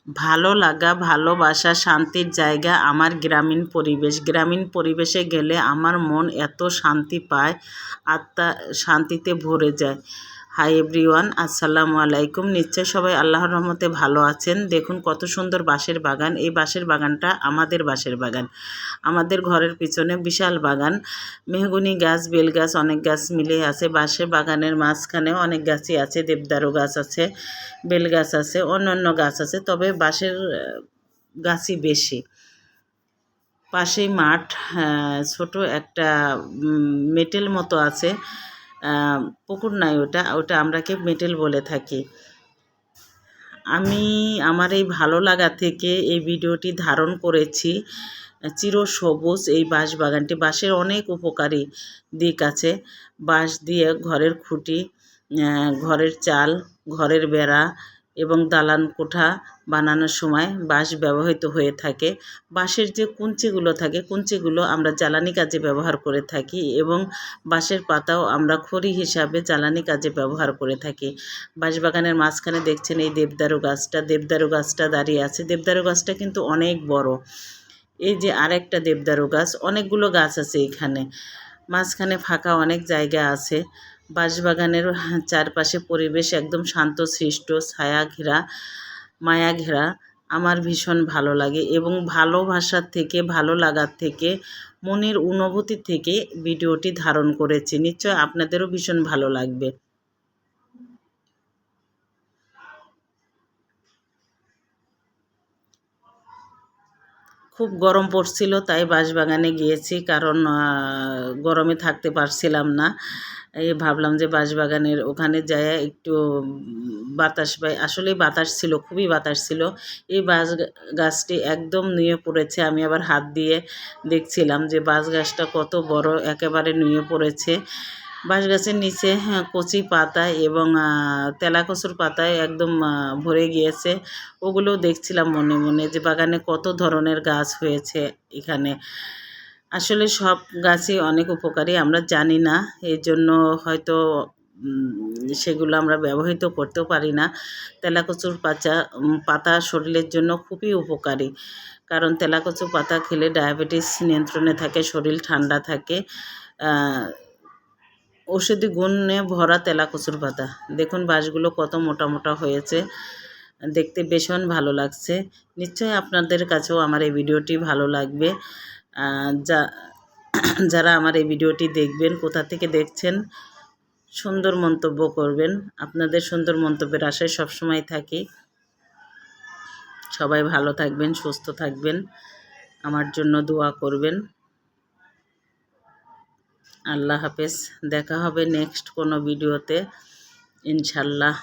ভালো লাগা, ভালোবাসা, শান্তির জায়গা আমার গ্রামীণ পরিবেশ। গ্রামীণ পরিবেশে গেলে আমার মন এত শান্তি পায়, আত্মা শান্তিতে ভরে যায়। হাই এভরিওয়ান, আসসালামু আলাইকুম। নিশ্চয় সবাই আল্লাহর রহমতে ভালো আছেন। দেখুন কত সুন্দর বাঁশের বাগান। এই বাঁশের বাগানটা আমাদের বাঁশের বাগান। আমাদের ঘরের পিছনে বিশাল বাগান, মেহগনি গাছ, বেল গাছ, অনেক গাছ মিলে আছে। বাঁশের বাগানের মাঝখানেও অনেক গাছই আছে, দেবদারু গাছ আছে, বেল গাছ আছে, অন্যান্য গাছ আছে, তবে বাঁশের গাছই বেশি। পাশেই মাঠ, ছোট একটা মেটেল মতো আছে, পুকুর নাই, ওটা ওটা আমরাকে মেটেল বলে থাকি। আমি আমার এই ভালো লাগা থেকে এই ভিডিওটি ধারণ করেছি। চিরসবুজ এই বাঁশ বাগানটি। বাঁশের অনেক উপকারী দিক আছে। বাঁশ দিয়ে ঘরের খুঁটি, ঘরের চাল, ঘরের বেড়া এবং দালান কোঠা বানানোর সময় বাঁশ ব্যবহৃত হয়ে থাকে। বাঁশের যে কুঞ্চিগুলো থাকে, কুঞ্চিগুলো আমরা জ্বালানি কাজে ব্যবহার করে থাকি এবং বাঁশের পাতাও আমরা খড়ি হিসাবে জ্বালানি কাজে ব্যবহার করে থাকি। বাঁশবাগানের মাঝখানে দেখছেন এই দেবদারু গাছটা, দেবদারু গাছটা দাঁড়িয়ে আছে। দেবদারু গাছটা কিন্তু অনেক বড়। এই যে আরেকটা দেবদারু গাছ, অনেকগুলো গাছ আছে এখানে। মাঝখানে ফাঁকা অনেক জায়গা আছে। বাঁশবাগানের চারপাশে পরিবেশ একদম শান্তশিষ্ট, ছায়া ঘেরা, মায়া ঘেরা। আমার ভীষণ ভালো লাগে এবং ভালোবাসার থেকে, ভালো লাগার থেকে, মনের অনুভূতি থেকে ভিডিওটি ধারণ করেছি। নিশ্চয় আপনাদেরও ভীষণ ভালো লাগবে। খুব গরম পড়ছিল, তাই বাঁশবাগানে গিয়েছি, কারণ গরমে থাকতে পারছিলাম না। এই ভাবলাম যে বাঁশবাগানের ওখানে যাইয়া একটু বাতাস পাই। আসলেই বাতাস ছিল, খুবই বাতাস ছিল। এই বাঁশ গাছটি একদম নুয়ে পড়েছে। আমি আবার হাত দিয়ে দেখছিলাম যে বাঁশ গাছটা কত বড়, একেবারে নুয়ে পড়েছে। বাঁশ গাছের নিচে কচি পাতা এবং তেলাকচুর পাতায় একদম ভরে গিয়েছে। ওগুলোও দেখছিলাম মনে মনে যে বাগানে কত ধরনের গাছ হয়েছে এখানে। আসলে সব গাছই অনেক উপকারী, আমরা জানি না, এই জন্য হয়তো সেগুলো আমরা ব্যবহৃত করতেও পারি না। তেলাকচুর পাতা শরীরের জন্য খুবই উপকারী, কারণ তেলাকচু পাতা খেলে ডায়াবেটিস নিয়ন্ত্রণে থাকে, শরীর ঠান্ডা থাকে। ঔষধি গুণে ভরা তেলাকচুর পাতা। দেখুন বাঁশগুলো কত মোটা মোটা হয়েছে, দেখতে ভীষণ ভালো লাগছে। নিশ্চয়ই আপনাদের কাছেও আমার এই ভিডিওটি ভালো লাগবে। যারা আমার এই ভিডিওটি দেখবেন, কোথা থেকে দেখছেন সুন্দর মন্তব্য করবেন। আপনাদের সুন্দর মন্তব্যের আশায় সবসময় থাকি। সবাই ভালো থাকবেন, সুস্থ থাকবেন, আমার জন্য দোয়া করবেন। আল্লাহ হাফেজ। দেখা হবে নেক্সট কোনো ভিডিওতে ইনশাল্লাহ।